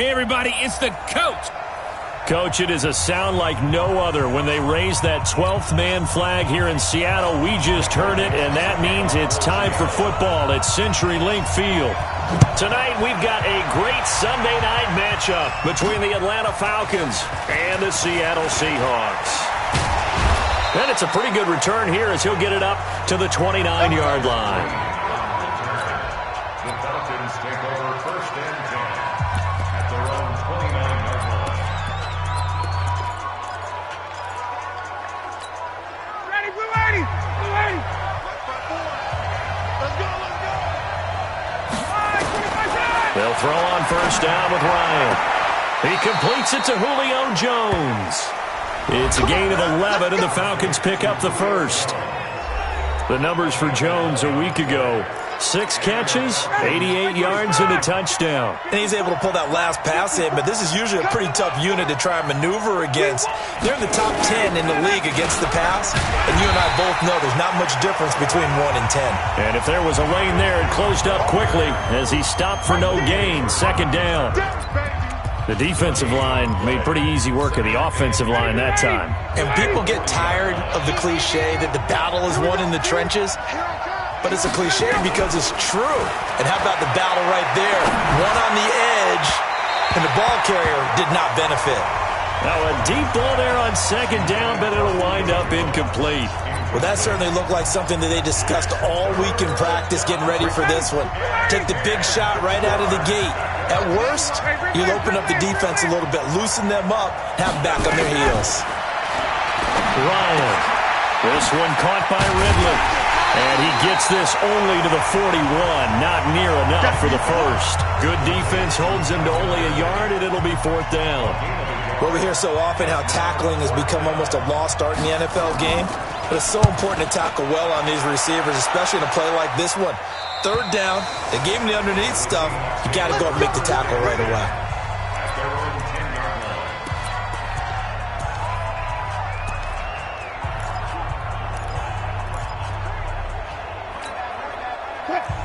Hey, everybody, it's the coach. Coach, it is a sound like no other when they raise that 12th man flag here in Seattle. We just heard it, and that means it's time for football at CenturyLink Field. Tonight, we've got a great Sunday night matchup between the Atlanta Falcons and the Seattle Seahawks. And it's a pretty good return here as he'll get it up to the 29-yard line. The Falcons take over first and 10 at their own 29-yard line. Ready, we're ready. We're ready. Let's go, let's go. They'll throw on first down with Ryan. He completes it to Julio Jones. It's a gain of 11, and the Falcons pick up the first. The numbers for Jones a week ago: 6 catches, 88 yards, and a touchdown. And he's able to pull that last pass in, but this is usually a pretty tough unit to try and maneuver against. They're in the top 10 in the league against the pass, and you and I both know there's not much difference between 1 and 10. And if there was a lane there, it closed up quickly as he stopped for no gain. Second down. The defensive line made pretty easy work of the offensive line that time. And people get tired of the cliche that the battle is won in the trenches. But it's a cliche because it's true. And how about the battle right there? One on the edge, and the ball carrier did not benefit. Now a deep ball there on second down, but it'll wind up incomplete. Well, that certainly looked like something that they discussed all week in practice getting ready for this one. Take the big shot right out of the gate. At worst, you'll open up the defense a little bit, loosen them up, have them back on their heels. Ryan. This one caught by Ridley. And he gets this only to the 41. Not near enough for the first. Good defense holds him to only a yard, and it'll be fourth down. Well, we hear so often how tackling has become almost a lost art in the NFL game. But it's so important to tackle well on these receivers, especially in a play like this one. Third down, they gave him the underneath stuff. You got to go and make the tackle right away.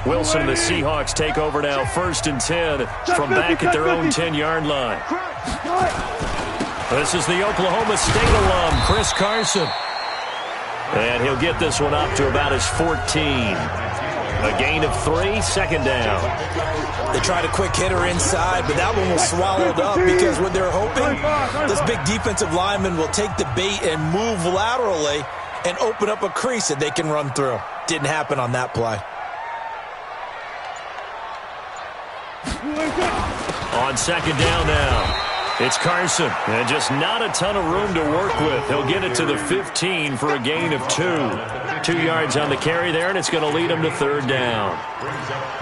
Wilson and the Seahawks take over now, first and 10 from back at their own 10-yard line. This is the Oklahoma State alum, Chris Carson. And he'll get this one up to about his 14. A gain of 3, second down. They tried a quick hitter inside, but that one was swallowed up because what they're hoping, this big defensive lineman will take the bait and move laterally and open up a crease that they can run through. Didn't happen on that play. On second down now, it's Carson, and just not a ton of room to work with. He'll get it to the 15 for a gain of 2. 2 yards on the carry there, and it's going to lead him to third down.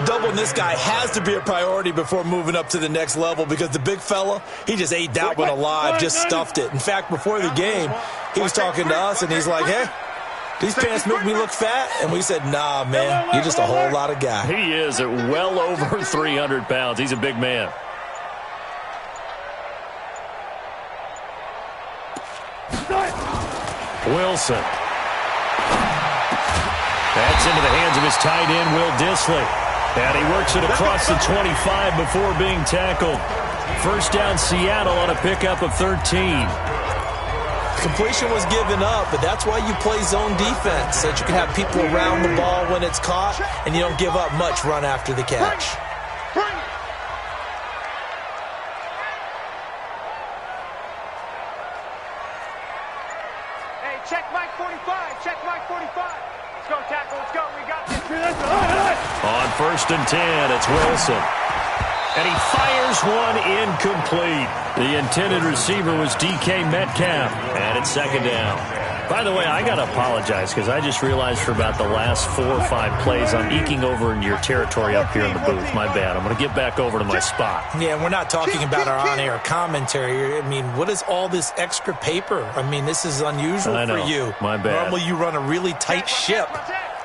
Doubling this guy has to be a priority before moving up to the next level because the big fella, he just ate that one alive, just stuffed it. In fact, before the game, he was talking to us, and he's like, hey, these pants make me look fat? And we said, nah, man, you're just a whole lot of guy. He is at well over 300 pounds. He's a big man. Wilson. That's into the hands of his tight end, Will Dissly. And he works it across the 25 before being tackled. First down, Seattle on a pickup of 13. Completion was given up, but that's why you play zone defense, so that you can have people around the ball when it's caught, and you don't give up much run after the catch. Hey, check Mike 45. Check Mike 45. Let's go, tackle. Let's go. We got this. On first and 10, it's Wilson. And he fires one incomplete. The intended receiver was DK Metcalf. And it's second down. By the way, I got to apologize because I just realized for about the last 4 or 5 plays I'm eking over into your territory up here in the booth. My bad. I'm going to get back over to my spot. Yeah, we're not talking about our on-air commentary. I mean, what is all this extra paper? I mean, this is unusual for you. My bad. Normally you run a really tight ship.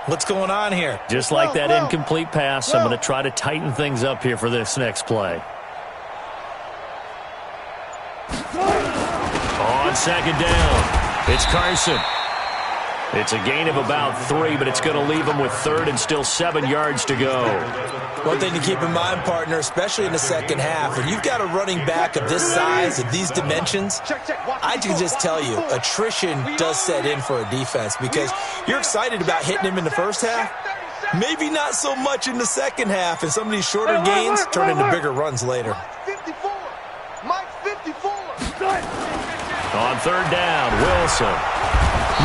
What's going on here? Just like that incomplete pass, I'm going to try to tighten things up here for this next play. On second down, it's Carson. It's a gain of about 3, but it's going to leave them with third and still 7 yards to go. One thing to keep in mind, partner, especially in the second half, when you've got a running back of this size, of these dimensions, I can just tell you, attrition does set in for a defense because you're excited about hitting him in the first half. Maybe not so much in the second half, and some of these shorter gains turn into bigger runs later. Mike 54. On third down, Wilson.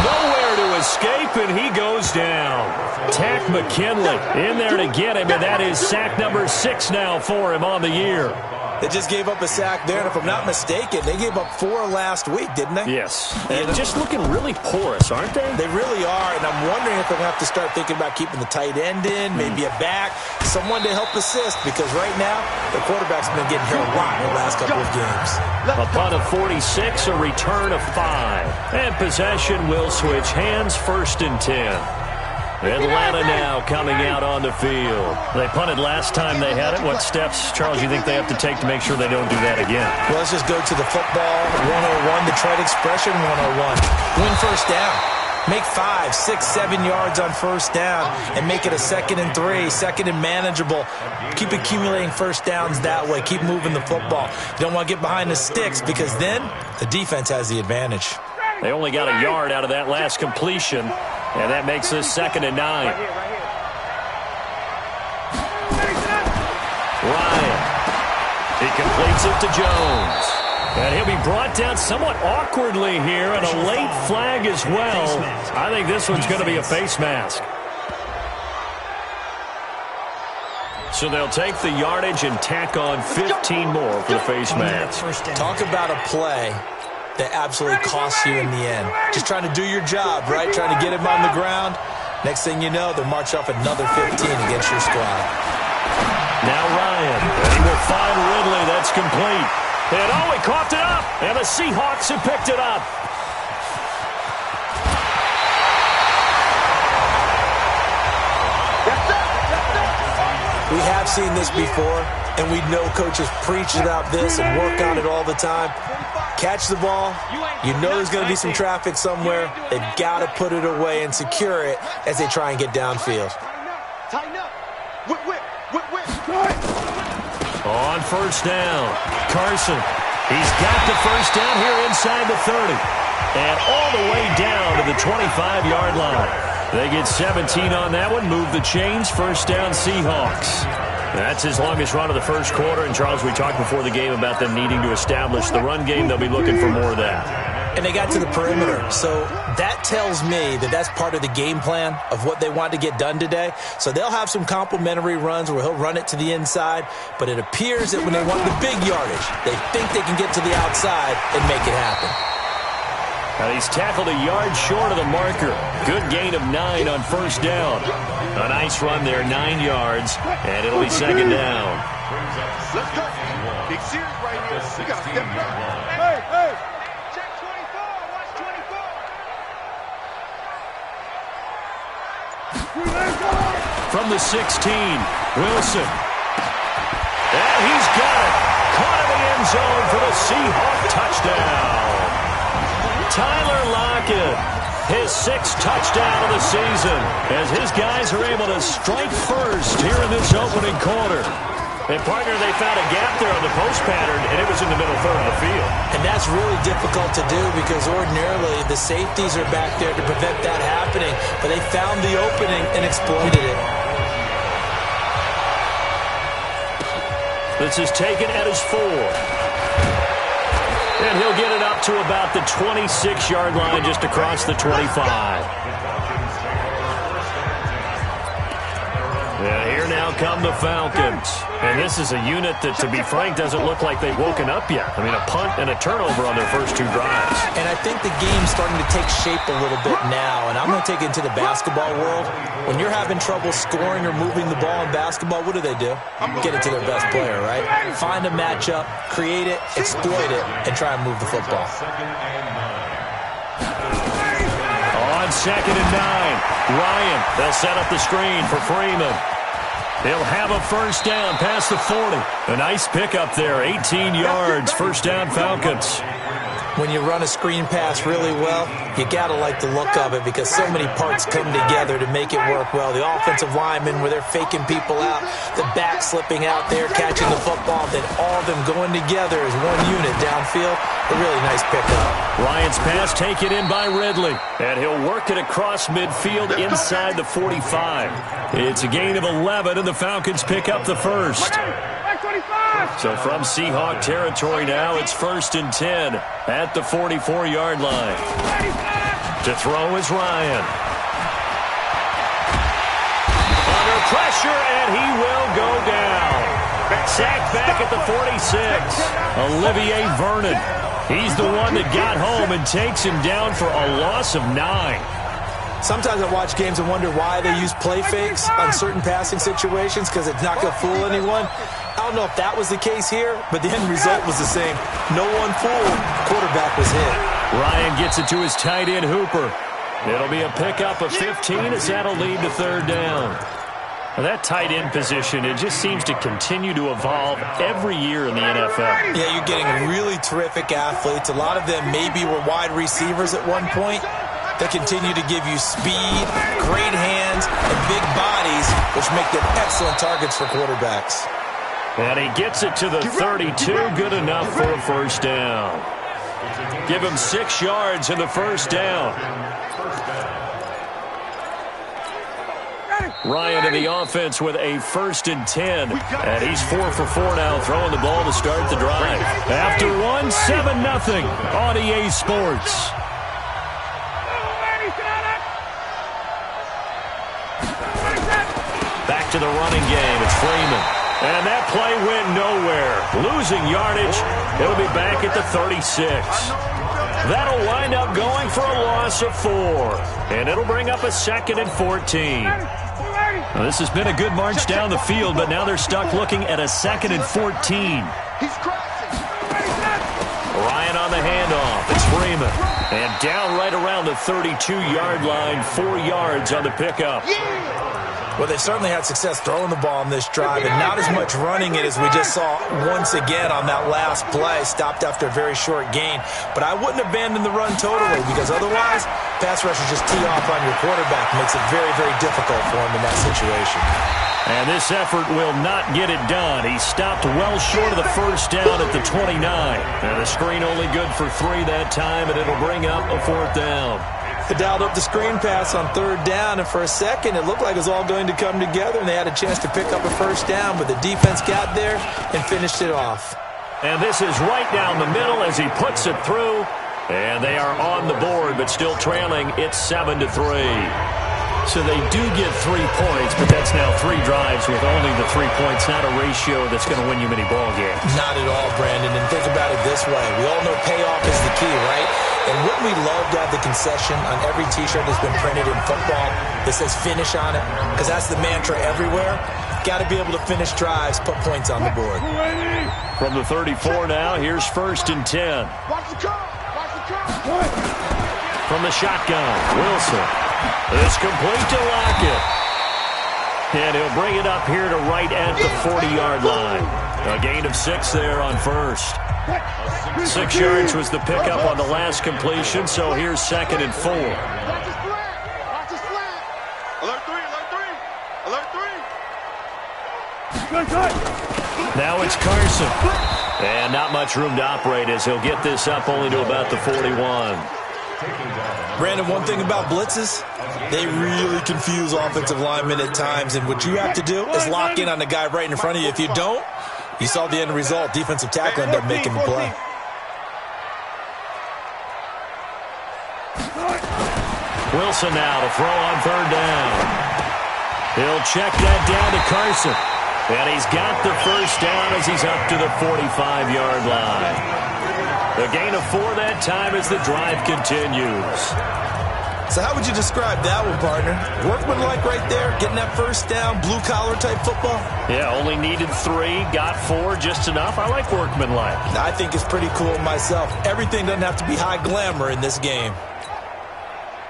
Nowhere to escape, and he goes down. Tack McKinley in there to get him, and that is sack number 6 now for him on the year. They just gave up a sack there, and if I'm not mistaken, they gave up 4 last week, didn't they? Yes. And just looking really porous, aren't they? They really are, and I'm wondering if they're going to have to start thinking about keeping the tight end in, maybe a back, someone to help assist, because right now, the quarterback's been getting hit a lot in the last couple of games. A punt of 46, a return of 5. And possession will switch hands, 1st and 10. Atlanta now coming out on the field. They punted last time they had it. What steps, Charles, you think they have to take to make sure they don't do that again? Well, let's just go to the football 101, the trade expression 101. Win first down. Make 5, 6, 7 yards on first down and make it a 2nd and 3, 2nd and manageable. Keep accumulating first downs that way. Keep moving the football. You don't want to get behind the sticks because then the defense has the advantage. They only got a yard out of that last completion, and that makes this 2nd and 9. Ryan. He completes it to Jones. And he'll be brought down somewhat awkwardly here, and a late flag as well. I think this one's going to be a face mask. So they'll take the yardage and tack on 15 more for the face mask. Talk about a play that absolutely costs you in the end. Just trying to do your job, right? Trying to get him on the ground. Next thing you know, they'll march off another 15 against your squad. Now Ryan. And he will find Ridley. That's complete. And he coughed it up. And the Seahawks have picked it up. We have seen this before, and we know coaches preach about this and work on it all the time. Catch the ball. You know there's going to be some traffic somewhere. They've got to put it away and secure it as they try and get downfield. Tighten up. Whip. On first down, Carson. He's got the first down here inside the 30. And all the way down to the 25-yard line. They get 17 on that one. Move the chains. First down, Seahawks. That's his longest run of the first quarter. And, Charles, we talked before the game about them needing to establish the run game. They'll be looking for more of that. And they got to the perimeter. So that tells me that that's part of the game plan of what they want to get done today. So they'll have some complimentary runs where he'll run it to the inside. But it appears that when they want the big yardage, they think they can get to the outside and make it happen. Now he's tackled a yard short of the marker. Good gain of 9 on first down. A nice run there, 9 yards, and it'll be 2nd down. Let's go. Big series right here. We got to step it up. Hey. Check 24. Watch 24. From the 16, Wilson. And he's got it. Caught in the end zone for the Seahawk touchdown. Tyler Lockett, his 6th touchdown of the season, as his guys are able to strike first here in this opening quarter. And, partner, they found a gap there on the post pattern, and it was in the middle third of the field. And that's really difficult to do because ordinarily the safeties are back there to prevent that happening, but they found the opening and exploited it. This is taken at his 4. And he'll get it up to about the 26-yard line just across the 25. And here now come the Falcons. And this is a unit that, to be frank, doesn't look like they've woken up yet. I mean, a punt and a turnover on their first 2 drives. And I think the game's starting to take shape a little bit now. And I'm going to take it into the basketball world. When you're having trouble scoring or moving the ball in basketball, what do? Get it to their best player, right? Find a matchup, create it, exploit it, and try and move the football. On 2nd and 9, Ryan, they'll set up the screen for Freeman. He'll have a first down past the 40. A nice pickup there, 18 yards, first down Falcons. when you run a screen pass really well, you got to like the look of it because so many parts come together to make it work well. The offensive linemen, where they're faking people out, the back slipping out there, catching the football, then all of them going together as one unit downfield. A really nice pickup. Ryan's pass taken in by Ridley, and he'll work it across midfield inside the 45. It's a gain of 11, and the Falcons pick up the first. So from Seahawk territory now, it's 1st and 10 at the 44-yard line. To throw is Ryan. Under pressure, and he will go down. Sacked back at the 46. Olivier Vernon. He's the one that got home and takes him down for a loss of 9. Sometimes I watch games and wonder why they use play fakes on certain passing situations because it's not going to fool anyone. I don't know if that was the case here, but the end result was the same. No one fooled. Quarterback was hit. Ryan gets it to his tight end, Hooper. It'll be a pickup of 15 as that'll lead to 3rd down. Well, that tight end position, it just seems to continue to evolve every year in the NFL. Yeah, you're getting really terrific athletes. A lot of them maybe were wide receivers at one point. They continue to give you speed, great hands, and big bodies, which make them excellent targets for quarterbacks. And he gets it to the 32, good enough for a 1st down. Give him 6 yards in the 1st down. Ryan in the offense with a 1st and 10. And he's 4 for 4 now, throwing the ball to start the drive. After one, 7-0 on EA Sports. Back to the running game. It's Freeman. And that play went nowhere. Losing yardage. It'll be back at the 36. That'll wind up going for a loss of 4. And it'll bring up a 2nd and 14. Now, this has been a good march down the field, but now they're stuck looking at a 2nd and 14. Ryan on the handoff. It's Freeman. And down right around the 32-yard line. 4 yards on the pickup. Well, they certainly had success throwing the ball on this drive, and not as much running it as we just saw once again on that last play. Stopped after a very short gain. But I wouldn't abandon the run totally, because otherwise, pass rushers just tee off on your quarterback. Makes it very, very difficult for him in that situation. And this effort will not get it done. He stopped well short of the 1st down at the 29. And the screen only good for 3 that time, and it'll bring up a 4th down. They dialed up the screen pass on 3rd down, and for a second, it looked like it was all going to come together, and they had a chance to pick up a 1st down, but the defense got there and finished it off. And this is right down the middle as he puts it through, and they are on the board, but still trailing. It's 7-3. So they do get 3 points, but that's now 3 drives with only the 3 points, not a ratio that's going to win you many ball games. Not at all, Brandon, and think about it this way. We all know payoff is the key, right? And wouldn't we love to have the concession on every T-shirt that's been printed in football that says finish on it? Because that's the mantra everywhere. Got to be able to finish drives, put points on the board. From the 34 now, here's 1st and 10. From the shotgun, Wilson. It's complete to Lockett. And he'll bring it up here to right at the 40-yard line. A gain of 6 there on 1st. 6 yards was the pickup on the last completion, so here's 2nd and 4. Alert 3, alert 3. Now it's Carson. And not much room to operate as he'll get this up only to about the 41. Brandon, one thing about blitzes, they really confuse offensive linemen at times, and what you have to do is lock in on the guy right in front of you. If you don't, you saw the end result. Defensive tackle ended up making the play. Wilson now to throw on 3rd down. He'll check that down to Carson. And he's got the 1st down as he's up to the 45-yard line. The gain of 4 that time as the drive continues. So how would you describe that one, partner? Workmanlike right there, getting that 1st down, blue-collar type football? Yeah, only needed 3, got 4, just enough. I like workmanlike. I think it's pretty cool myself. Everything doesn't have to be high glamour in this game.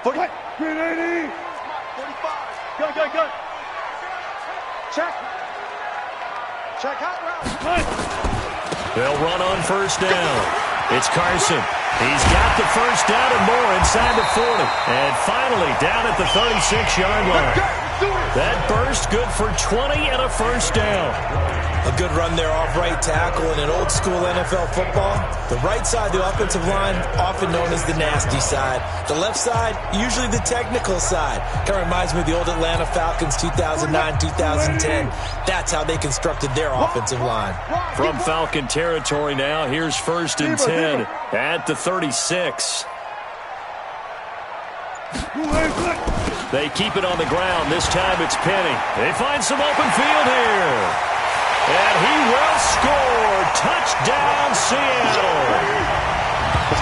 40. 380. 45. Good. Check. Check hot route. They'll run on 1st down. It's Carson. He's got the first down and more inside the 40. And finally down at the 36-yard line. That burst good for 20 and a first down. A good run there off right tackle in an old-school NFL football. The right side of the offensive line, often known as the nasty side. The left side, usually the technical side. Kind of reminds me of the old Atlanta Falcons 2009-2010. That's how they constructed their offensive line. From Falcon territory now, here's 1st and 10 at the 36. They keep it on the ground. This time it's Penny. They find some open field here. And he will score. Touchdown, Seattle.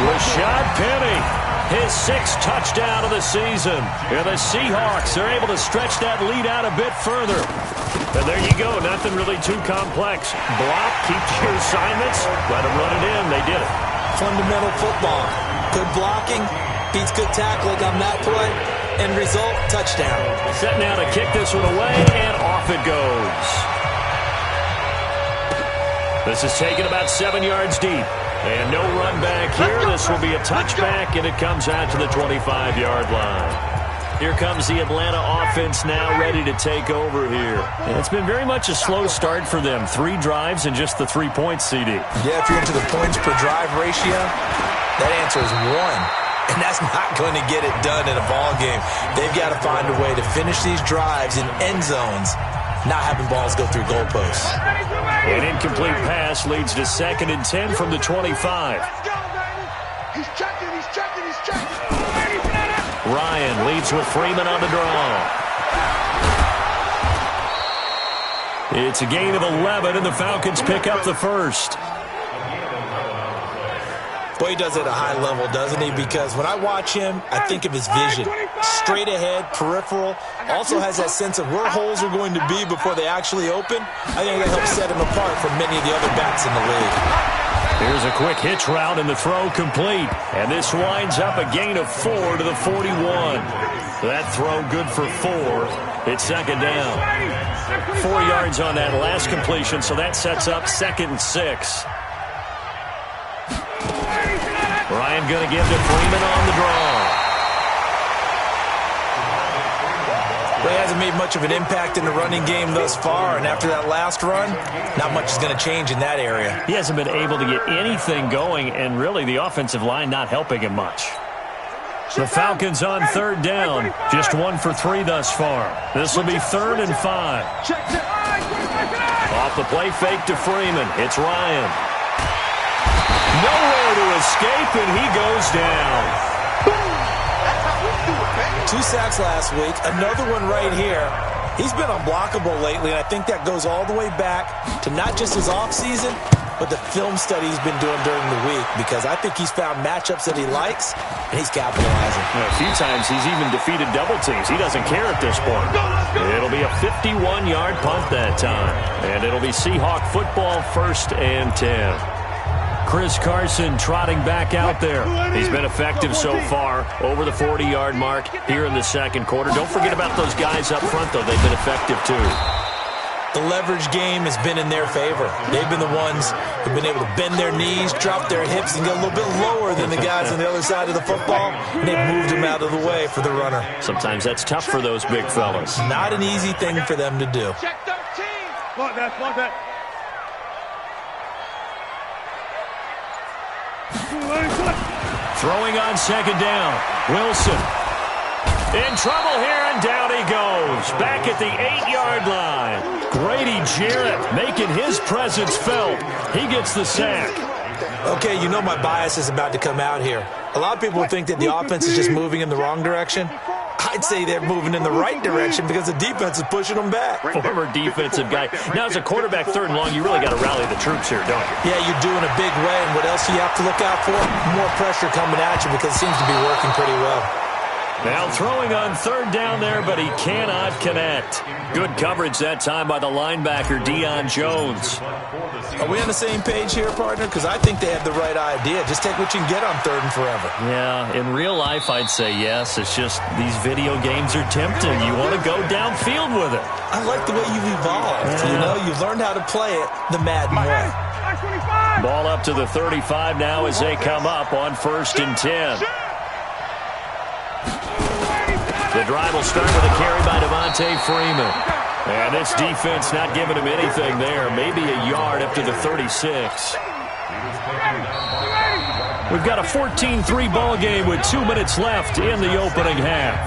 Rashad Penny, his 6th touchdown of the season. And the Seahawks are able to stretch that lead out a bit further. And there you go. Nothing really too complex. Block, keep your assignments. Let them run it in. They did it. Fundamental football. Good blocking beats good tackling on that play. End result, touchdown. Set now to kick this one away, and off it goes. This is taken about 7 yards deep. And no run back here. This will be a touchback, and it comes out to the 25-yard line. Here comes the Atlanta offense now ready to take over here. And it's been very much a slow start for them. 3 drives and just the 3 points, CD. Yeah, if you're into the points per drive ratio, that answer is 1. And that's not going to get it done in a ball game. They've got to find a way to finish these drives in end zones, not having balls go through goalposts. An incomplete pass leads to 2nd and 10 from the 25. He's checking. Ryan leads with Freeman on the draw. It's a gain of 11, and the Falcons pick up the first. Boy, he does it at a high level, doesn't he? Because when I watch him, I think of his vision. Straight ahead, peripheral. Also has that sense of where holes are going to be before they actually open. I think that helps set him apart from many of the other backs in the league. Here's a quick hitch route, and the throw complete. And this winds up a gain of 4 to the 41. That throw good for 4. It's 2nd down. 4 yards on that last completion, so that sets up 2nd and 6. Ryan going to give to Freeman on the draw. Well, he hasn't made much of an impact in the running game thus far, and after that last run, not much is going to change in that area. He hasn't been able to get anything going, and really the offensive line not helping him much. The Falcons on 3rd down, just 1 for 3 thus far. This will be 3rd and 5. Off the play fake to Freeman. It's Ryan. Nowhere to escape, and he goes down. 2 sacks last week, another one right here. He's been unblockable lately, and I think that goes all the way back to not just his offseason, but the film study he's been doing during the week, because I think he's found matchups that he likes, and he's capitalizing. A few times he's even defeated double teams. He doesn't care at this point. It'll be a 51-yard punt that time, and it'll be Seahawk football 1st and 10. Chris Carson trotting back out there. He's been effective so far, over the 40-yard mark here in the 2nd quarter. Don't forget about those guys up front, though. They've been effective, too. The leverage game has been in their favor. They've been the ones who've been able to bend their knees, drop their hips, and get a little bit lower than the guys on the other side of the football, and they've moved them out of the way for the runner. Sometimes that's tough for those big fellas. Not an easy thing for them to do. Check 13. Block that. Throwing on 2nd down. Wilson. In trouble here, and down he goes. Back at the 8-yard line. Grady Jarrett making his presence felt. He gets the sack. Okay, you know my bias is about to come out here. A lot of people think that the offense is just moving in the wrong direction. I'd say they're moving in the right direction because the defense is pushing them back. Former defensive guy. Now, as a quarterback 3rd and long, you really got to rally the troops here, don't you? Yeah, you're doing a big way, and what else do you have to look out for? More pressure coming at you because it seems to be working pretty well. Now throwing on 3rd down there, but he cannot connect. Good coverage that time by the linebacker, Deion Jones. Are we on the same page here, partner? Because I think they have the right idea. Just take what you can get on 3rd and forever. Yeah, in real life, I'd say yes. It's just these video games are tempting. You want to go downfield with it. I like the way you've evolved. Yeah. You know, you've learned how to play it the Madden way. Ball up to the 35 now as they come up on 1st and 10. The drive will start with a carry by Devontae Freeman. And this defense not giving him anything there. Maybe a yard up to the 36. We've got a 14-3 ball game with 2 minutes left in the opening half.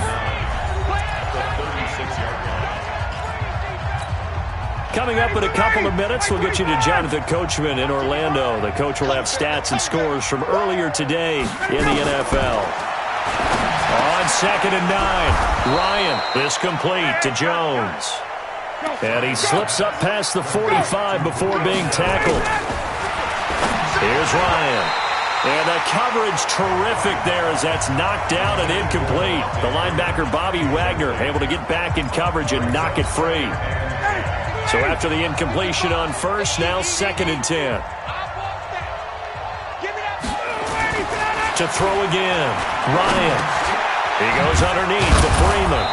Coming up in a couple of minutes, we'll get you to Jonathan Coachman in Orlando. The coach will have stats and scores from earlier today in the NFL. On 2nd and 9, Ryan is complete to Jones. And he slips up past the 45 before being tackled. Here's Ryan. And the coverage terrific there as that's knocked down and incomplete. The linebacker Bobby Wagner able to get back in coverage and knock it free. So after the incompletion on 1st, now 2nd and 10. To throw again. Ryan. He goes underneath to Freeman.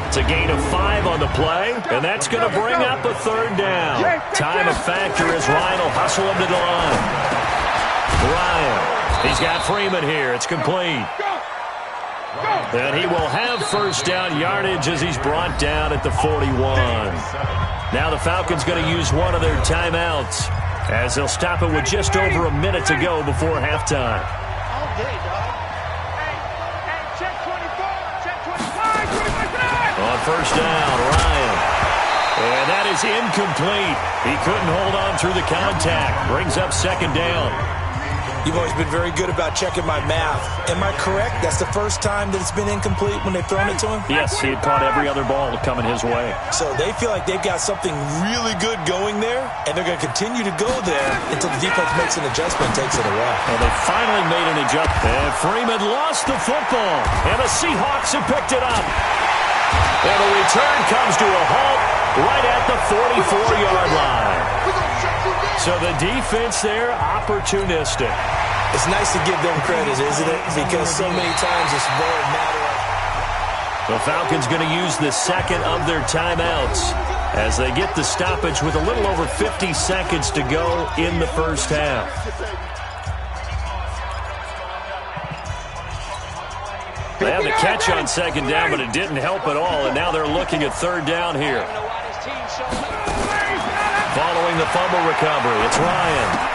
It's a gain of 5 on the play, and that's going to bring up a 3rd down. Time of factor as Ryan will hustle him to the line. Ryan, he's got Freeman here. It's complete. And he will have 1st down yardage as he's brought down at the 41. Now the Falcons going to use one of their timeouts as they'll stop it with just over a minute to go before halftime. On 1st down, Ryan. And that is incomplete. He couldn't hold on through the contact. Brings up 2nd down. You've always been very good about checking my math. Am I correct? That's the first time that it's been incomplete when they've thrown it to him? Yes, he had caught every other ball coming his way. So they feel like they've got something really good going there, and they're going to continue to go there until the defense makes an adjustment and takes it away. Well, they finally made an adjustment. And Freeman lost the football, and the Seahawks have picked it up. And the return comes to a halt right at the 44-yard line. So the defense there, opportunistic. It's nice to give them credit, isn't it? Because so many times it's more a matter of... The Falcons going to use the 2nd of their timeouts as they get the stoppage with a little over 50 seconds to go in the 1st half. They had the catch on 2nd down, but it didn't help at all, and now they're looking at 3rd down here. Following the fumble recovery, it's Ryan.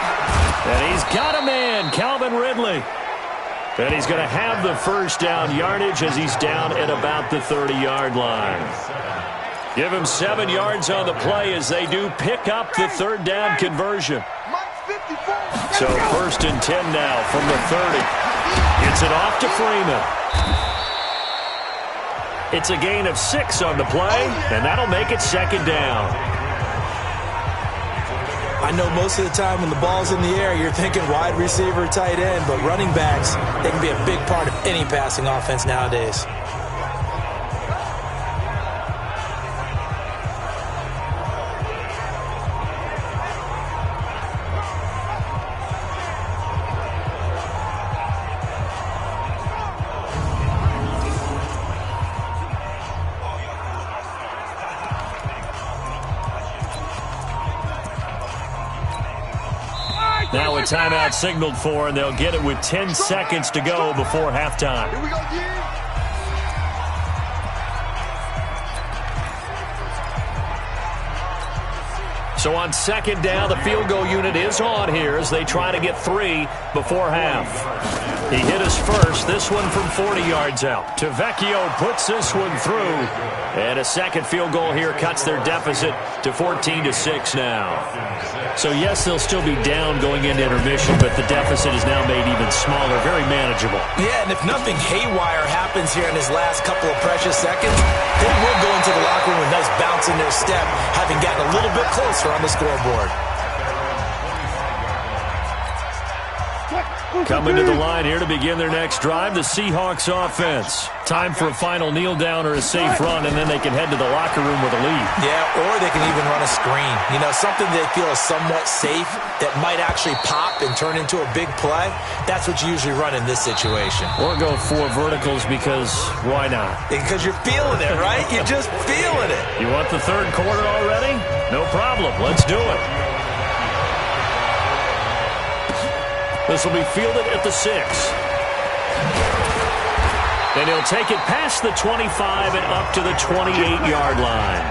And he's got a man, Calvin Ridley. And he's going to have the 1st down yardage as he's down at about the 30-yard line. Give him 7 yards on the play as they do pick up the 3rd down conversion. So 1st and 10 now from the 30. Gets it off to Freeman. It's a gain of 6 on the play, and that'll make it 2nd down. I know most of the time when the ball's in the air, you're thinking wide receiver, tight end, but running backs, they can be a big part of any passing offense nowadays. Now a timeout signaled for, and they'll get it with 10 seconds to go before halftime. Here we go, So on 2nd down, the field goal unit is on here as they try to get 3 before half. He hit his first, this one from 40 yards out. Tavecchio puts this one through. And a 2nd field goal here cuts their deficit to 14-6 now. So yes, they'll still be down going into intermission, but the deficit is now made even smaller, very manageable. Yeah, and if nothing haywire happens here in his last couple of precious seconds, they will go into the locker room with a nice bounce in their step, having gotten a little bit closer on the scoreboard. Coming to the line here to begin their next drive, the Seahawks offense. Time for a final kneel down or a safe run, and then they can head to the locker room with a lead. Yeah, or they can even run a screen. You know, something they feel is somewhat safe that might actually pop and turn into a big play. That's what you usually run in this situation. Or go 4 verticals because why not? Because you're feeling it, right? You're just feeling it. You want the 3rd quarter already? No problem. Let's do it. This will be fielded at the 6. And he'll take it past the 25 and up to the 28-yard line.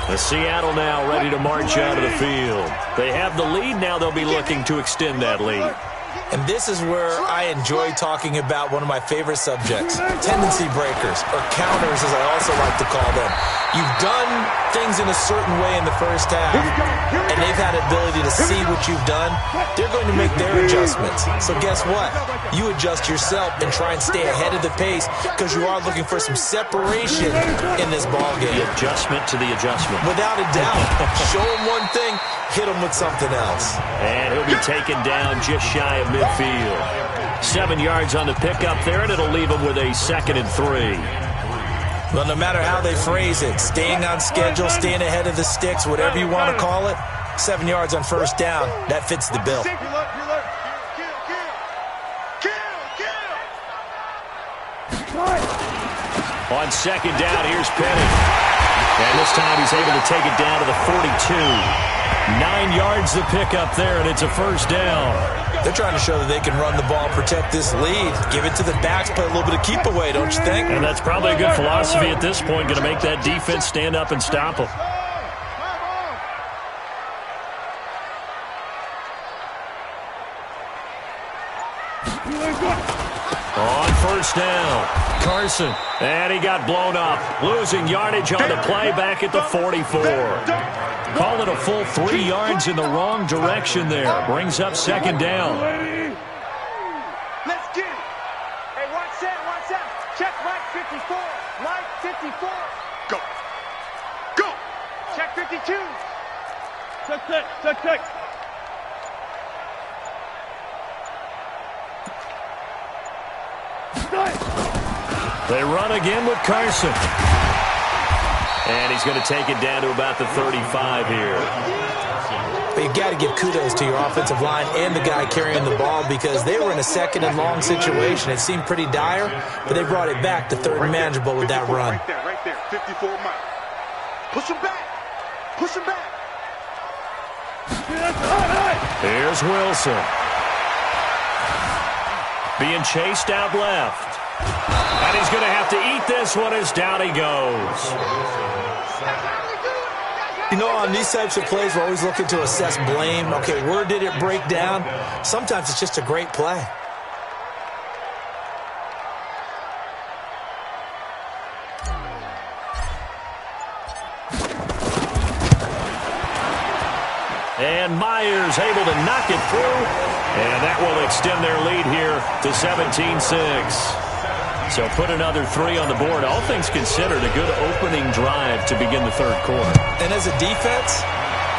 The Seattle now ready to march out of the field. They have the lead. Now they'll be looking to extend that lead. And this is where I enjoy talking about one of my favorite subjects, tendency breakers, or counters as I also like to call them. You've done things in a certain way in the first half, and they've had the ability to see what you've done. They're going to make their adjustments. So guess what? You adjust yourself and try and stay ahead of the pace because you are looking for some separation in this ballgame. The adjustment to the adjustment. Without a doubt. Show them one thing, hit them with something else. And he'll be taken down just shy of midfield. 7 yards on the pickup there, and it'll leave him with a 2nd and 3. Well, no matter how they phrase it, staying on schedule, staying ahead of the sticks, whatever you want to call it, 7 yards on first down, that fits the bill. On 2nd down, here's Penny. And this time he's able to take it down to the 42. 9 yards to pick up there, and it's a first down. They're trying to show that they can run the ball, protect this lead, give it to the backs, play a little bit of keep away, don't you think? And that's probably a good philosophy at this point, going to make that defense stand up and stop them. On first down, Carson, and he got blown up, losing yardage on the play back at the 44. Call it a full 3 yards in the wrong direction there. Brings up 2nd down. Let's get it. Hey, watch that. Check Mike 54. Mike 54. Go. Go. Check 52. Check. They run again with Carson. And he's going to take it down to about the 35 here. But you've got to give kudos to your offensive line and the guy carrying the ball because they were in a 2nd and long situation. It seemed pretty dire, but they brought it back to 3rd and manageable with that run. Right there, 54 Mike. Push him back. Here's Wilson. Being chased out left. And he's going to have to eat this one as down he goes. You know, on these types of plays, we're always looking to assess blame. Okay, where did it break down? Sometimes it's just a great play. And Myers able to knock it through. And that will extend their lead here to 17-6. So put another 3 on the board. All things considered, a good opening drive to begin the 3rd quarter. And as a defense,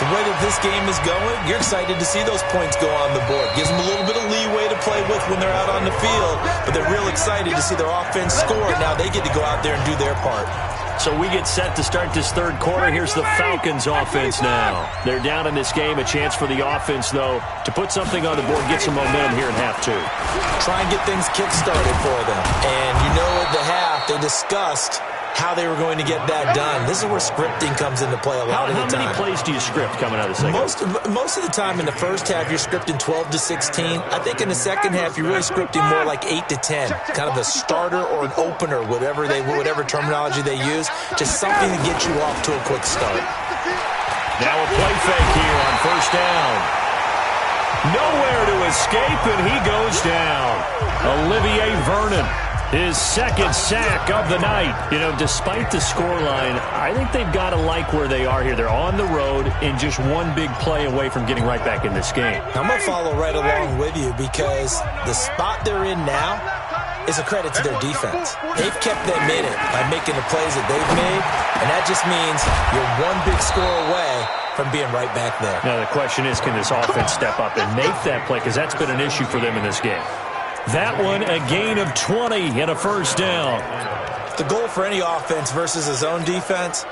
the way that this game is going, you're excited to see those points go on the board. Gives them a little bit of leeway to play with when they're out on the field, but they're real excited to see their offense score. Now they get to go out there and do their part. So we get set to start this 3rd quarter. Here's the Falcons offense now. They're down in this game. A chance for the offense, though, to put something on the board, get some momentum here in half 2. Try and get things kick-started for them. And you know at the half, they discussed how they were going to get that done. This is where scripting comes into play a lot of the time. How many plays do you script coming out of the second? Most of the time in the first half, you're scripting 12 to 16. I think in the second half, you're really scripting more like 8 to 10. Kind of a starter or an opener, whatever terminology they use. Just something to get you off to a quick start. Now a play fake here on first down. Nowhere to escape, and he goes down. Olivier Vernon. His 2nd sack of the night. You know, despite the scoreline, I think they've got to like where they are here. They're on the road and just one big play away from getting right back in this game. I'm going to follow right along with you because the spot they're in now is a credit to their defense. They've kept them in it by making the plays that they've made, and that just means you're one big score away from being right back there. Now the question is, can this offense step up and make that play? Because that's been an issue for them in this game. That one, a gain of 20 and a first down. The goal for any offense versus a zone defense,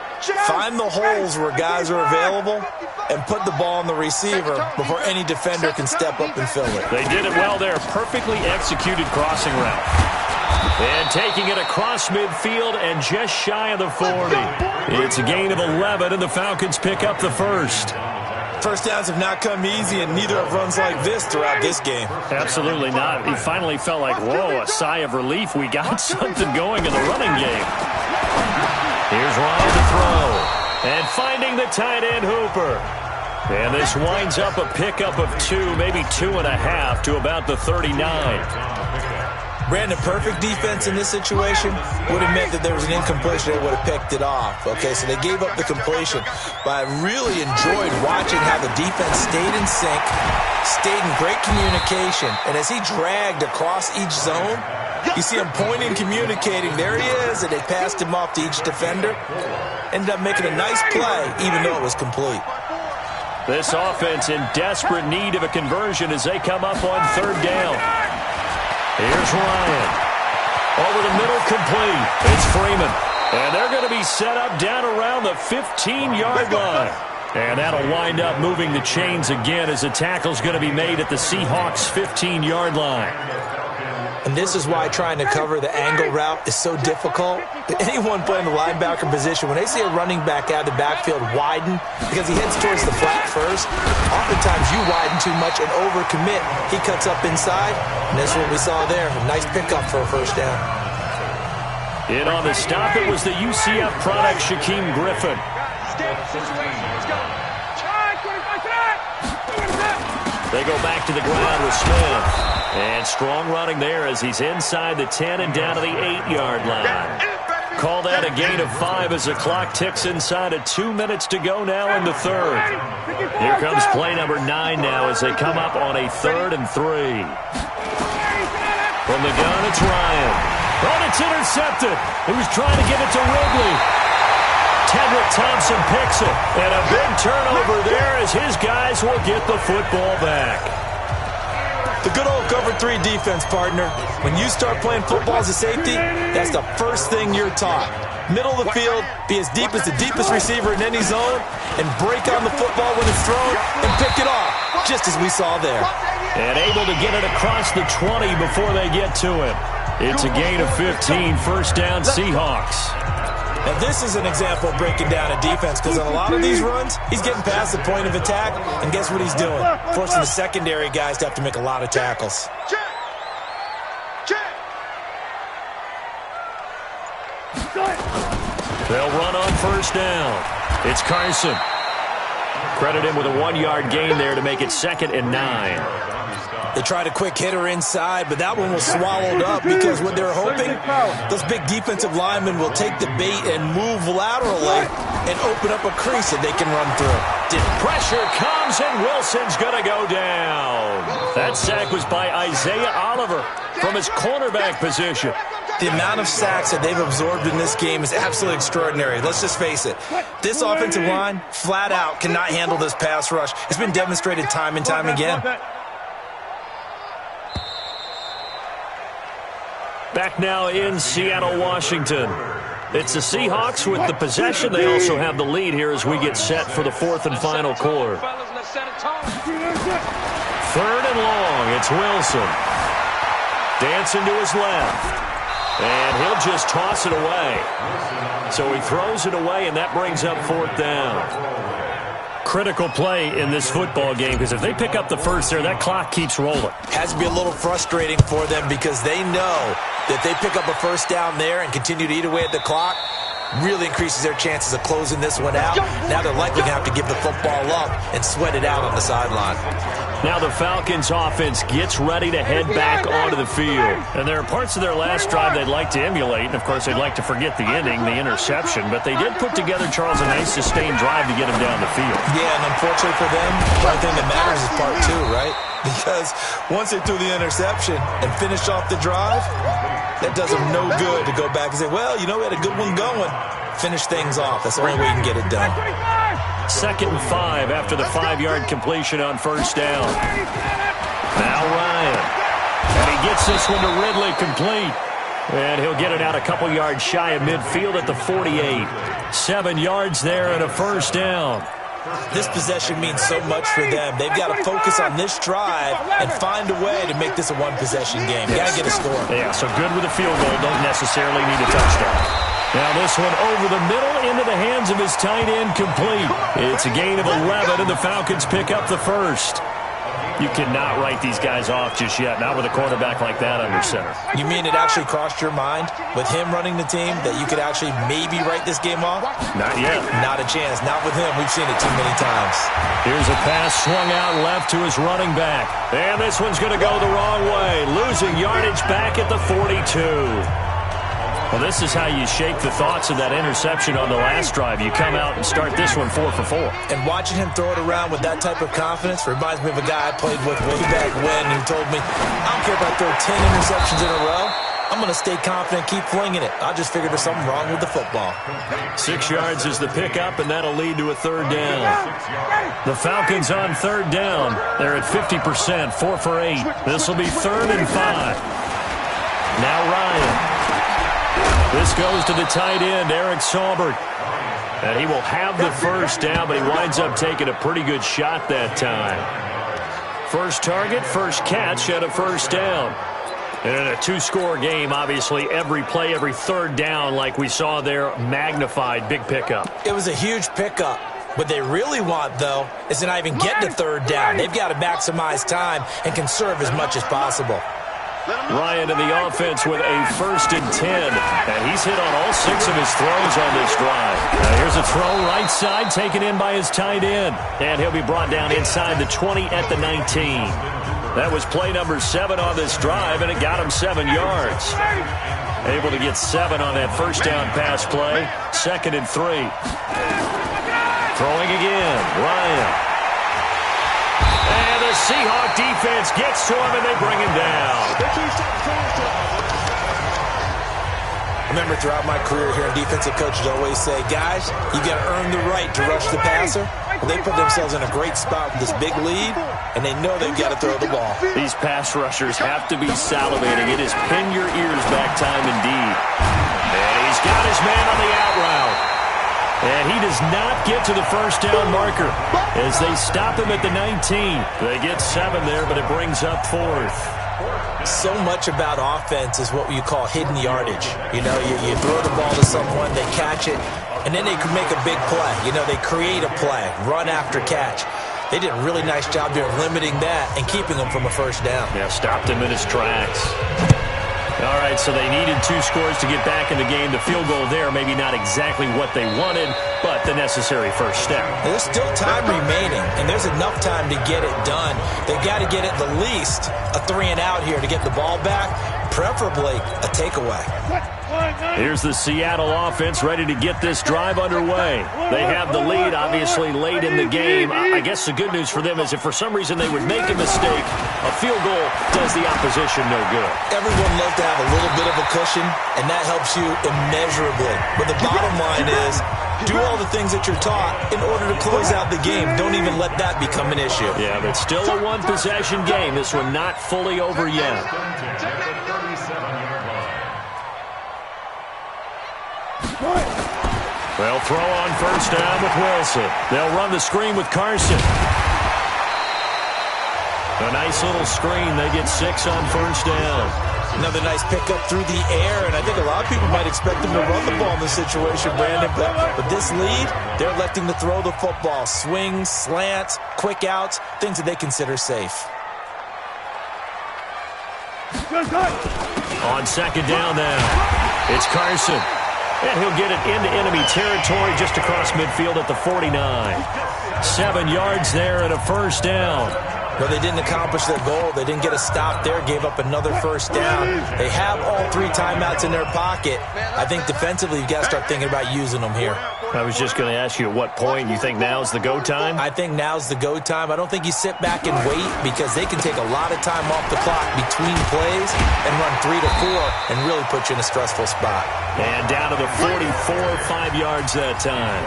find the holes where guys are available and put the ball on the receiver before any defender can step up and fill it. They did it well there. Perfectly executed crossing route. And taking it across midfield and just shy of the 40. It's a gain of 11, and the Falcons pick up the first. First downs have not come easy, and neither have runs like this throughout this game. Absolutely not. He finally felt like, whoa, a sigh of relief. We got something going in the running game. Here's Ryan to throw. And finding the tight end, Hooper. And this winds up a pickup of 2, maybe 2.5 to about the 39. Brandon, perfect defense in this situation would have meant that there was an incompletion. They would have picked it off. Okay, so they gave up the completion. But I really enjoyed watching how the defense stayed in sync, stayed in great communication. And as he dragged across each zone, you see him pointing, communicating. There he is, and they passed him off to each defender. Ended up making a nice play, even though it was complete. This offense in desperate need of a conversion as they come up on 3rd down. Here's Ryan. Over the middle, complete. It's Freeman. And they're going to be set up down around the 15-yard line. And that'll wind up moving the chains again as the tackle's going to be made at the Seahawks' 15-yard line. And this is why trying to cover the angle route is so difficult. Anyone playing the linebacker position, when they see a running back out of the backfield widen because he heads towards the flat first, oftentimes you widen too much and overcommit. He cuts up inside, and that's what we saw there. A nice pickup for a first down. In on the stop, it was the UCF product, Shaquem Griffin. They go back to the ground with Smith. And strong running there as he's inside the 10 and down to the 8-yard line. Call that a gain of 5 as the clock ticks inside of 2 minutes to go now in the 3rd. Here comes play number 9 now as they come up on a 3rd and 3. From the gun, it's Ryan. Oh, it's intercepted. He was trying to get it to Wrigley. Tedrick Thompson picks it. And a big turnover there as his guys will get the football back. The good old cover 3 defense, partner. When you start playing football as a safety, that's the first thing you're taught. Middle of the field, be as deep as the deepest receiver in any zone, and break on the football when it's thrown and pick it off, just as we saw there. And able to get it across the 20 before they get to him. It's a gain of 15, first down Seahawks. Now, this is an example of breaking down a defense because on a lot of these runs, he's getting past the point of attack, and guess what he's doing? Forcing the secondary guys to have to make a lot of tackles. They'll run on first down. It's Carson. Credit him with a 1-yard gain there to make it 2nd and 9. They tried a quick hitter inside, but that one was swallowed up because what they're hoping, those big defensive linemen will take the bait and move laterally and open up a crease that they can run through. Pressure comes, and Wilson's going to go down. That sack was by Isaiah Oliver from his cornerback position. The amount of sacks that they've absorbed in this game is absolutely extraordinary. Let's just face it. This offensive line, flat out, cannot handle this pass rush. It's been demonstrated time and time again. Back now in Seattle, Washington. It's the Seahawks with the possession. They also have the lead here as we get set for the 4th and final quarter. 3rd and long. It's Wilson. Dancing to his left. And he'll just toss it away. So he throws it away, and that brings up 4th down. Critical play in this football game because if they pick up the first there, that clock keeps rolling. Has to be a little frustrating for them because they know that they pick up a first down there and continue to eat away at the clock, really increases their chances of closing this one out. Now they're likely going to have to give the football up and sweat it out on the sideline. Now the Falcons offense gets ready to head back onto the field. And there are parts of their last drive they'd like to emulate. And, of course, they'd like to forget the ending, the interception. But they did put together, Charles, a nice sustained drive to get him down the field. Yeah, and unfortunately for them, the only thing that matters is part 2, right? Because once they threw the interception and finished off the drive, that does them no good to go back and say, well, you know, we had a good one going. Finish things off. That's the only way you can get it done. 2nd and 5 after the 5-yard completion on first down. Now Ryan. And he gets this one to Ridley complete. And he'll get it out a couple yards shy of midfield at the 48. 7 yards there and a first down. This possession means so much for them. They've got to focus on this drive and find a way to make this a one-possession game. You got to get a score. Yeah, so good with a field goal. Don't necessarily need a touchdown. Now this one over the middle into the hands of his tight end, complete. It's a gain of 11, and the Falcons pick up the first. You cannot write these guys off just yet, not with a quarterback like that under center. You mean it actually crossed your mind with him running the team that you could actually maybe write this game off? Not yet. Not a chance. Not with him. We've seen it too many times. Here's a pass swung out left to his running back. And this one's going to go the wrong way. Losing yardage back at the 42. Well, this is how you shake the thoughts of that interception on the last drive. You come out and start this one 4 for 4. And watching him throw it around with that type of confidence reminds me of a guy I played with way back when who told me, I don't care if I throw 10 interceptions in a row. I'm going to stay confident, keep flinging it. I just figured there's something wrong with the football. 6 yards is the pickup, and that'll lead to a third down. The Falcons on third down. They're at 50%, 4 for 8. This will be 3rd and 5. Now Ryan. This goes to the tight end, Eric Saubert. And he will have the first down, but he winds up taking a pretty good shot that time. First target, first catch, and a first down. And in a 2-score game, obviously, every play, every third down, like we saw there, magnified, big pickup. It was a huge pickup. What they really want, though, is to not even get to third down. They've got to maximize time and conserve as much as possible. Ryan in the offense with a 1st and 10. And he's hit on all 6 of his throws on this drive. Now here's a throw right side taken in by his tight end. And he'll be brought down inside the 20 at the 19. That was play number 7 on this drive, and it got him 7 yards. Able to get 7 on that first down pass play. 2nd and 3. Throwing again, Ryan. And the Seahawks defense gets to him, and they bring him down. I remember throughout my career here, defensive coaches always say, guys, you got to earn the right to rush the passer. Well, they put themselves in a great spot with this big lead, and they know they've got to throw the ball. These pass rushers have to be salivating. It is pin your ears back time indeed. And he's got his man on the out route. And he does not get to the first down marker as they stop him at the 19. They get 7 there, but it brings up 4th. So much about offense is what you call hidden yardage. You know, you throw the ball to someone, they catch it, and then they can make a big play. You know, they create a play, run after catch. They did a really nice job there limiting that and keeping him from a first down. Yeah, stopped him in his tracks. All right, so they needed 2 scores to get back in the game. The field goal there, maybe not exactly what they wanted, but the necessary first step. There's still time remaining, and there's enough time to get it done. They've got to get at the least a 3 and out here to get the ball back, preferably a takeaway. Here's the Seattle offense ready to get this drive underway. They have the lead, obviously, late in the game. I guess the good news for them is if for some reason they would make a mistake, a field goal does the opposition no good. Everyone loves to have a little bit of a cushion, and that helps you immeasurably. But the bottom line is, do all the things that you're taught in order to close out the game. Don't even let that become an issue. Yeah, but still a 1-possession game. This one not fully over yet. They'll throw on first down with Wilson. They'll run the screen with Carson. A nice little screen. They get 6 on first down. Another nice pickup through the air, and I think a lot of people might expect them to run the ball in this situation, Brandon. But this lead, they're electing to throw the football. Swings, slants, quick outs, things that they consider safe. On second down now, it's Carson. And he'll get it into enemy territory just across midfield at the 49. 7 yards there and a first down. Well, they didn't accomplish their goal. They didn't get a stop there, gave up another first down. They have all 3 timeouts in their pocket. I think defensively you've got to start thinking about using them here. I was just going to ask you at what point you think now's the go time? I think now's the go time. I don't think you sit back and wait because they can take a lot of time off the clock between plays and run 3 to 4 and really put you in a stressful spot. And down to the 44, 5 yards that time.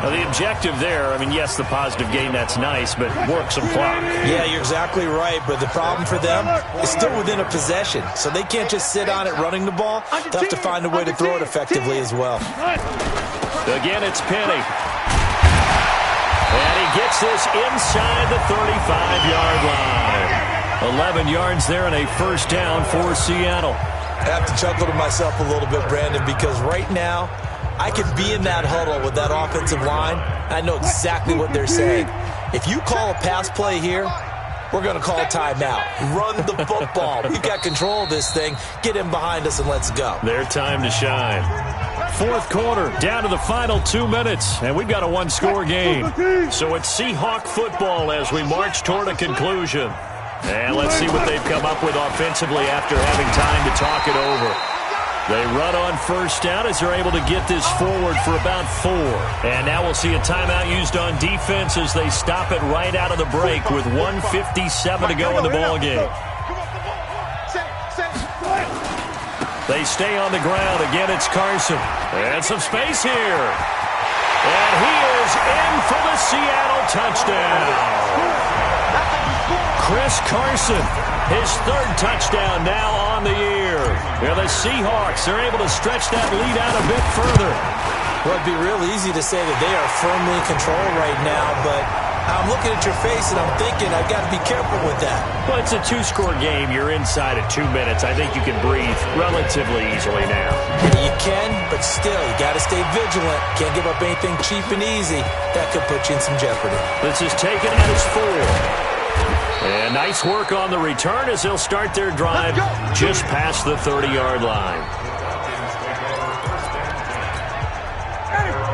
Now, the objective there, I mean, yes, the positive gain, that's nice, but work some clock. Yeah, you're exactly right, but the problem for them is still within a possession, so they can't just sit on it running the ball. They'll have to find a way to throw it effectively as well. Again, it's Penny. And he gets this inside the 35-yard line. 11 yards there and a first down for Seattle. I have to chuckle to myself a little bit, Brandon, because right now I could be in that huddle with that offensive line. I know exactly what they're saying. If you call a pass play here, we're going to call a timeout. Run the football. We've got control of this thing. Get in behind us and let's go. Their time to shine. Fourth quarter, down to the final 2 minutes, and we've got a one-score game. So it's Seahawk football as we march toward a conclusion. And let's see what they've come up with offensively after having time to talk it over. They run on first down as they're able to get this forward for about 4. And now we'll see a timeout used on defense as they stop it right out of the break with 1:57 to go in the ballgame. They stay on the ground. Again, it's Carson. And some space here. And he is in for the Seattle touchdown. Chris Carson, his 3rd touchdown now on the year. Yeah, the Seahawks are able to stretch that lead out a bit further. Well, it'd be real easy to say that they are firmly in control right now, but I'm looking at your face and I'm thinking I've got to be careful with that. Well, it's a 2-score game. You're inside of 2 minutes. I think you can breathe relatively easily now. You can, but still, you got to stay vigilant. Can't give up anything cheap and easy. That could put you in some jeopardy. This is taken at his 4. And nice work on the return as they'll start their drive just past the 30-yard line.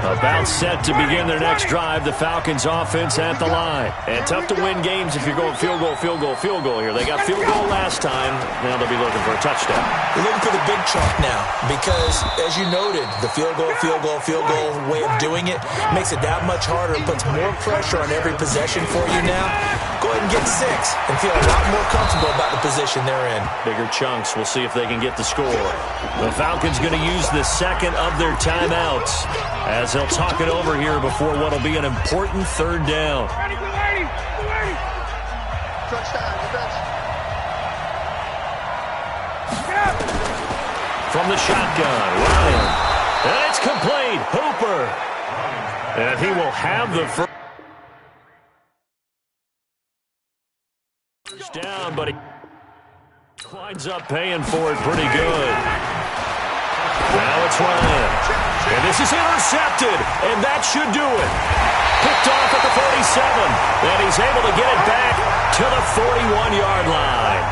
About set to begin their next drive. The Falcons offense at the line. And tough to win games if you're going field goal, field goal, field goal here. They got field goal last time. Now they'll be looking for a touchdown. They're looking for the big chunk now because, as you noted, the field goal way of doing it makes it that much harder. It puts more pressure on every possession for you now. Go ahead and get 6 and feel a lot more comfortable about the position they're in. Bigger chunks. We'll see if they can get the score. The Falcons going to use the second of their timeouts as they'll talk it over here before what will be an important 3rd down. From the shotgun, Ryan. And it's complete. Hooper. And he will have the first down, but he winds up paying for it pretty good. Now it's Ryan. And this is intercepted, and that should do it. Picked off at the 47, and he's able to get it back to the 41-yard line.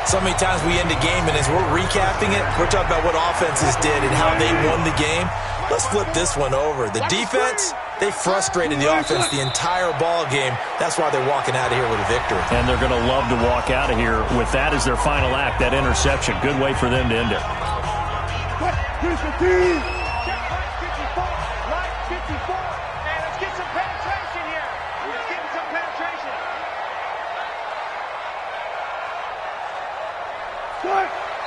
So many times we end a game, and as we're recapping it, we're talking about what offenses did and how they won the game. Let's flip this one over. The defense, they frustrated the offense the entire ball game. That's why they're walking out of here with a victory. And they're going to love to walk out of here with that as their final act, that interception. Good way for them to end it. Here's the team. Check line 54, and let's get some penetration here. Let's get some penetration.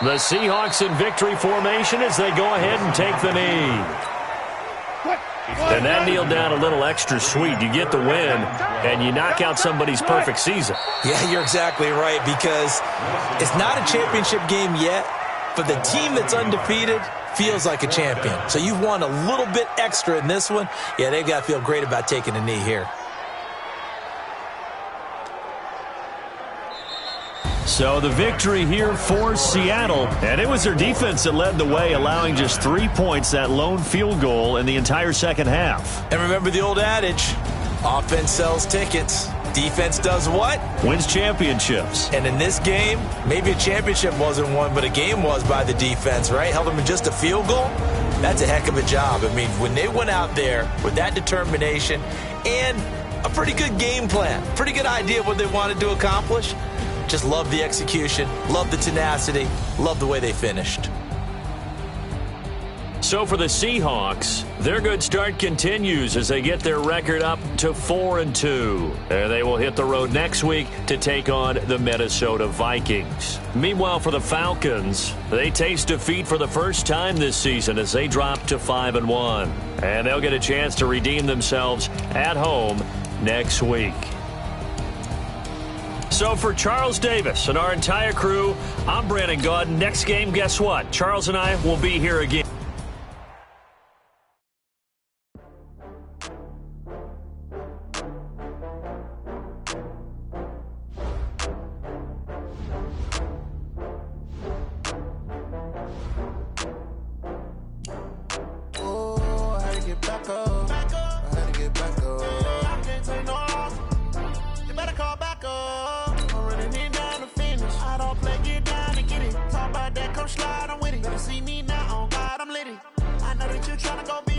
The Seahawks in victory formation as they go ahead and take the knee. And that kneel down a little extra sweet. You get the win, and you knock out somebody's perfect season. Yeah, you're exactly right, because it's not a championship game yet, but the team that's undefeated feels like a champion. So you've won a little bit extra in this one. Yeah, they've got to feel great about taking a knee here. So the victory here for Seattle, and it was their defense that led the way, allowing just 3 points, that lone field goal in the entire second half. And remember the old adage, offense sells tickets. Defense does what? Wins championships. And in this game, maybe a championship wasn't won, but a game was by the defense, right? Held them in just a field goal. That's a heck of a job. I mean, when they went out there with that determination and a pretty good game plan, pretty good idea of what they wanted to accomplish, just love the execution, love the tenacity, love the way they finished. So for the Seahawks, their good start continues as they get their record up to 4-2. And they will hit the road next week to take on the Minnesota Vikings. Meanwhile, for the Falcons, they taste defeat for the first time this season as they drop to 5-1. And they'll get a chance to redeem themselves at home next week. So for Charles Davis and our entire crew, I'm Brandon Gaudin. Next game, guess what? Charles and I will be here again. tryna go be